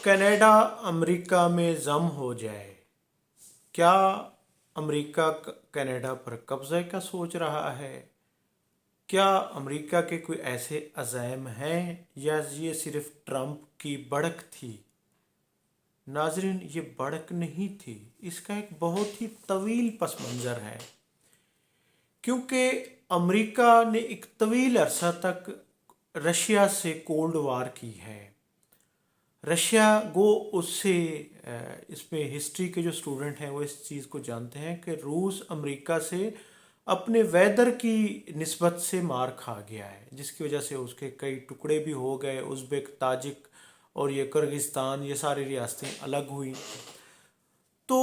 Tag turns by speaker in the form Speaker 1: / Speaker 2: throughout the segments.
Speaker 1: Canada America में जम हो जाए। क्या अमेरिका कनाडा पर कब्ज़े का सोच रहा है? क्या अमेरिका के कोई ऐसे अज़ाइम हैं या ये सिर्फ ट्रंप की बढ़त थी? नाजरीन, ये बढ़त नहीं थी, इसका एक बहुत ही तवील पस मंज़र है। क्योंकि अमेरिका ने एक तवील अरसा तक रशिया से कोल्ड वार की है। रशिया गो उससे इसमें हिस्ट्री के जो स्टूडेंट हैं वो इस चीज़ को जानते हैं कि रूस अमेरिका से अपने वेदर की निस्बत से मार खा गया है, जिसकी वजह से उसके कई टुकड़े भी हो गए। उज़्बेक, ताजिक और ये किर्गिस्तान, ये सारी रियासतें अलग हुई। तो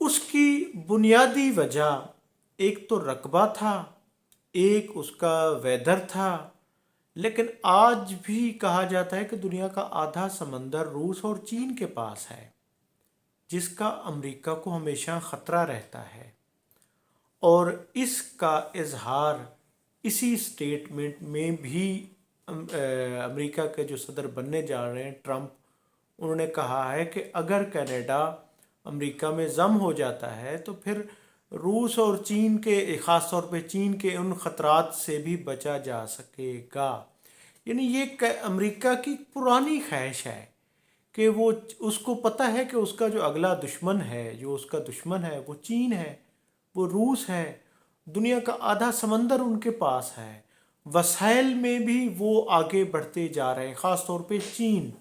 Speaker 1: उसकी बुनियादी वजह एक तो रकबा था, एक उसका वेदर था। लेकिन आज भी कहा जाता है कि दुनिया का आधा समंदर रूस और चीन के पास है, जिसका अमेरिका को हमेशा ख़तरा रहता है। और इसका इजहार इसी स्टेटमेंट में भी अमेरिका के जो सदर बनने जा रहे हैं ट्रंप, उन्होंने कहा है कि अगर कनाडा अमेरिका में जम हो जाता है तो फिर रूस और चीन के, ख़ास तौर पे चीन के उन ख़तरात से भी बचा जा सकेगा। यानी ये अमेरिका की पुरानी ख्वाहिश है कि वो, उसको पता है कि उसका जो अगला दुश्मन है, जो उसका दुश्मन है वो चीन है, वो रूस है। दुनिया का आधा समंदर उनके पास है। वसाइल में भी वो आगे बढ़ते जा रहे हैं, ख़ास तौर पे चीन।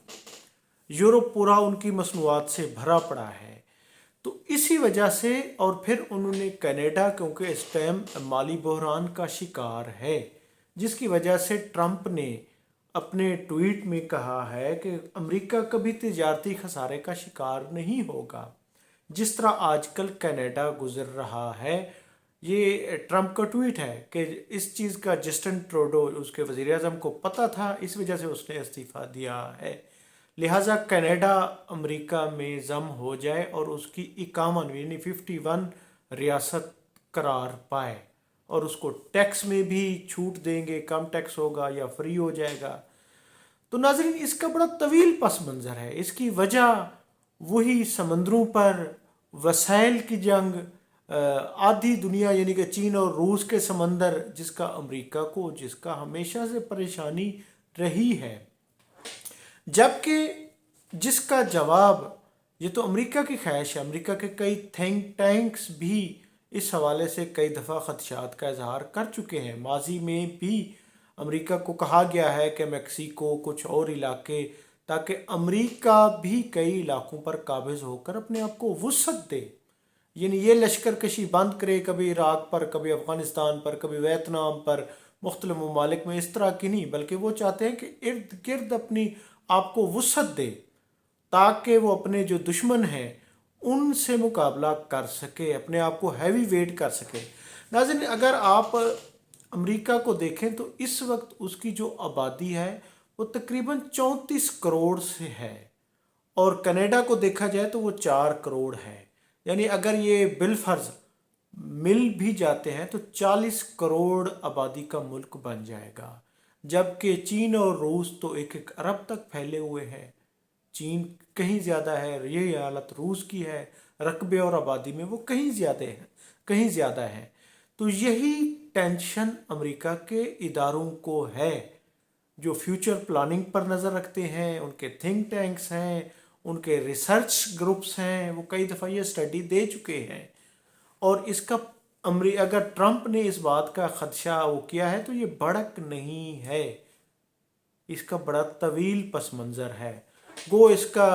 Speaker 1: यूरोप पूरा उनकी मसनूआत से भरा पड़ा है। तो इसी वजह से, और फिर उन्होंने कनाडा, क्योंकि इस टाइम माली बहरान का शिकार है, जिसकी वजह से ट्रंप ने अपने ट्वीट में कहा है कि अमेरिका कभी तिजारती खसारे का शिकार नहीं होगा जिस तरह आजकल कनाडा गुजर रहा है। ये ट्रंप का ट्वीट है कि इस चीज़ का जस्टिन ट्रूडो, उसके वज़ीर आज़म को पता था, इस वजह से उसने इस्तीफ़ा दिया है। लिहाजा कनाडा अमेरिका में जम हो जाए और उसकी 51 यानी 51 रियासत करार पाए, और उसको टैक्स में भी छूट देंगे, कम टैक्स होगा या फ्री हो जाएगा। तो नाज़रीन, इसका बड़ा तवील पस मंज़र है। इसकी वजह वही समंदरों पर वसाइल की जंग, आधी दुनिया यानी कि चीन और रूस के समंदर, जिसका अमेरिका को, जिसका हमेशा से परेशानी रही है। जबकि जिसका जवाब, ये तो अमेरिका की ख्वाहिश है। अमेरिका के कई थिंक टैंक्स भी इस हवाले से कई दफ़ा खदशात का इजहार कर चुके हैं। माजी में भी अमेरिका को कहा गया है कि मैक्सिको, कुछ और इलाके, ताकि अमेरिका भी कई इलाकों पर काबिज होकर अपने आप को वुसअत दे, यानी ये लश्कर कशी बंद करे, कभी इराक पर, कभी अफ़गानिस्तान पर, कभी वियतनाम पर, मुख्तलिफ ममालिक में, इस तरह की नहीं, बल्कि वो चाहते हैं कि इर्द गिर्द अपनी आप को वुसअत दे, ताकि वो अपने जो दुश्मन हैं उनसे मुकाबला कर सके, अपने आप को हैवी वेट कर सके। नाज़रीन, अगर आप अमेरिका को देखें तो इस वक्त उसकी जो आबादी है वो तकरीबन 34 करोड़ से है, और कनाडा को देखा जाए तो वो 4 करोड़ है। यानी अगर ये बिलफर्ज मिल भी जाते हैं तो 40 करोड़ आबादी का मुल्क बन जाएगा। जबकि चीन और रूस तो 1-1 अरब तक फैले हुए हैं। चीन कहीं ज़्यादा है, यही हालत रूस की है, रकबे और आबादी में वो कहीं ज़्यादा है, कहीं ज़्यादा है। तो यही टेंशन अमेरिका के इदारों को है, जो फ्यूचर प्लानिंग पर नज़र रखते हैं। उनके थिंक टैंक्स हैं, उनके रिसर्च ग्रुप्स हैं, वो कई दफ़ा ये स्टडी दे चुके हैं। और इसका अगर ट्रंप ने इस बात का खदशा वो किया है तो ये बढ़क नहीं है, इसका बड़ा तवील पस मंज़र है। गो इसका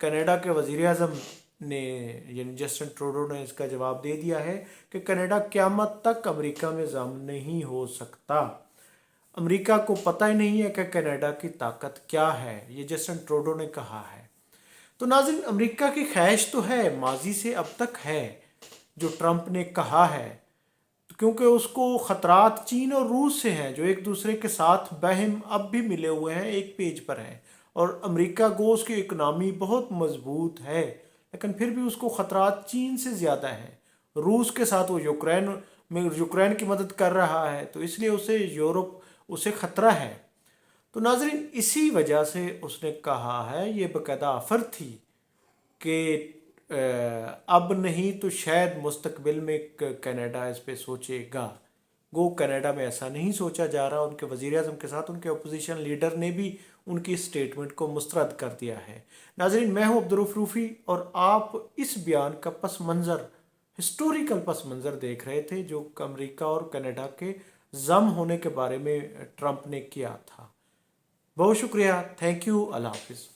Speaker 1: कनाडा के वज़ीर आज़म ने, यानी जस्टिन ट्रूडो ने इसका जवाब दे दिया है कि कनाडा क़यामत तक अमेरिका में जम नहीं हो सकता। अमेरिका को पता ही नहीं है कि कनाडा की ताकत क्या है, ये जस्टिन ट्रूडो ने कहा है। तो नाज़रीन, अमेरिका की ख्वाहिश तो है, माजी से अब तक है, जो ट्रंप ने कहा है, क्योंकि उसको ख़तरात चीन और रूस से हैं, जो एक दूसरे के साथ बहम अब भी मिले हुए हैं, एक पेज पर हैं। और अमेरिका को, उसकी इकनॉमी बहुत मजबूत है, लेकिन फिर भी उसको ख़तरात चीन से ज़्यादा हैं। रूस के साथ वो यूक्रेन की मदद कर रहा है, तो इसलिए उसे यूरोप, उसे ख़तरा है। تو ناظرین اسی وجہ سے اس نے کہا ہے، یہ باقاعدہ آفر تھی کہ اب نہیں تو شاید مستقبل میں کینیڈا اس پہ سوچے گا۔ گو کینیڈا میں ایسا نہیں سوچا جا رہا، ان کے وزیر اعظم کے ساتھ ان کے اپوزیشن لیڈر نے بھی ان کی اسٹیٹمنٹ کو مسترد کر دیا ہے۔ ناظرین میں ہوں عبدالرؤف روفی اور آپ اس بیان کا پس منظر، ہسٹوریکل پس منظر دیکھ رہے تھے جو امریکہ اور کینیڈا کے ضم ہونے کے بارے میں ٹرمپ نے کیا تھا۔ بہت شکریہ، تھینک یو، اللہ حافظ۔